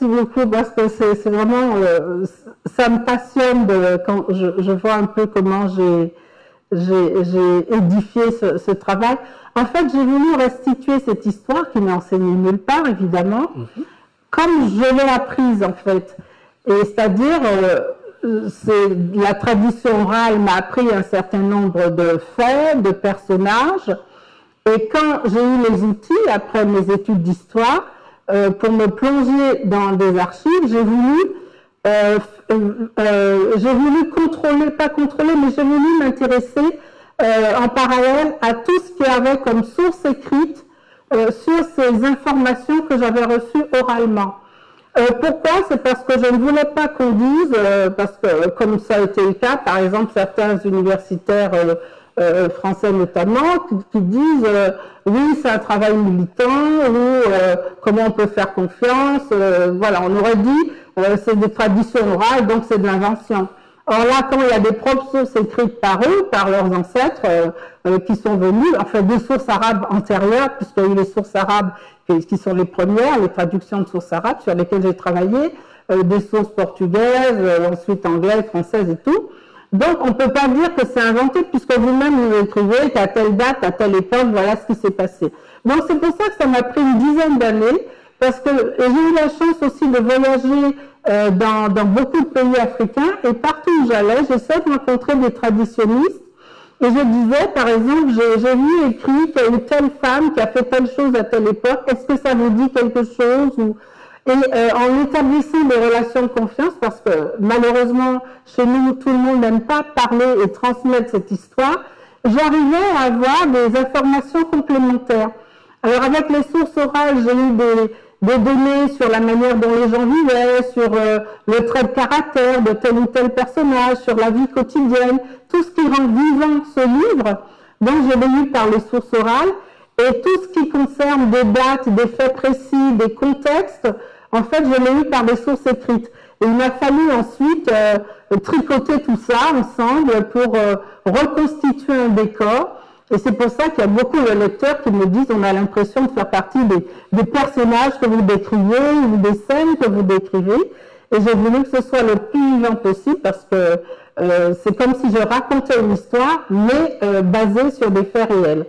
beaucoup parce que c'est vraiment, ça me passionne quand je vois un peu comment j'ai édifié ce travail. En fait, j'ai voulu restituer cette histoire qui n'est enseignée nulle part, évidemment, comme je l'ai apprise, en fait. Et c'est-à-dire, la tradition orale m'a appris un certain nombre de faits, de personnages, et quand j'ai eu les outils, après mes études d'histoire, pour me plonger dans des archives, j'ai voulu contrôler, pas contrôler, mais j'ai voulu m'intéresser en parallèle à tout ce qu'il y avait comme source écrite sur ces informations que j'avais reçues oralement. Pourquoi? C'est parce que je ne voulais pas qu'on dise, parce que comme ça a été le cas, par exemple, certains universitaires français notamment, qui disent oui, c'est un travail militant, ou comment on peut faire confiance, voilà, on aurait dit c'est des traditions orales, donc c'est de l'invention. Or là, quand il y a des propres sources écrites par eux, par leurs ancêtres, qui sont venus, enfin des sources arabes antérieures, puisqu'il y a eu les sources arabes qui sont les premières, les traductions de sources arabes sur lesquelles j'ai travaillé, des sources portugaises, ensuite anglaises, françaises et tout. Donc, on ne peut pas dire que c'est inventé, puisque vous-même vous écrivez qu'à telle date, à telle époque, voilà ce qui s'est passé. Donc, c'est pour ça que ça m'a pris une dizaine d'années, parce que j'ai eu la chance aussi de voyager dans beaucoup de pays africains, et partout où j'allais, j'essayais de rencontrer des traditionnistes, et je disais, par exemple, j'ai vu écrit qu'il y a eu telle femme qui a fait telle chose à telle époque, est-ce que ça vous dit quelque chose? Et en établissant des relations de confiance, parce que malheureusement, chez nous, tout le monde n'aime pas parler et transmettre cette histoire, j'arrivais à avoir des informations complémentaires. Alors avec les sources orales, j'ai eu des données sur la manière dont les gens vivaient, sur le trait de caractère de tel ou tel personnage, sur la vie quotidienne, tout ce qui rend vivant ce livre, donc je l'ai eu par les sources orales, et tout ce qui concerne des dates, des faits précis, des contextes, en fait, je l'ai eu par des sources écrites. Et il m'a fallu ensuite tricoter tout ça ensemble pour reconstituer un décor. Et c'est pour ça qu'il y a beaucoup de lecteurs qui me disent on a l'impression de faire partie des personnages que vous décrivez ou des scènes que vous décrivez. Et j'ai voulu que ce soit le plus vivant possible parce que c'est comme si je racontais une histoire, mais basée sur des faits réels.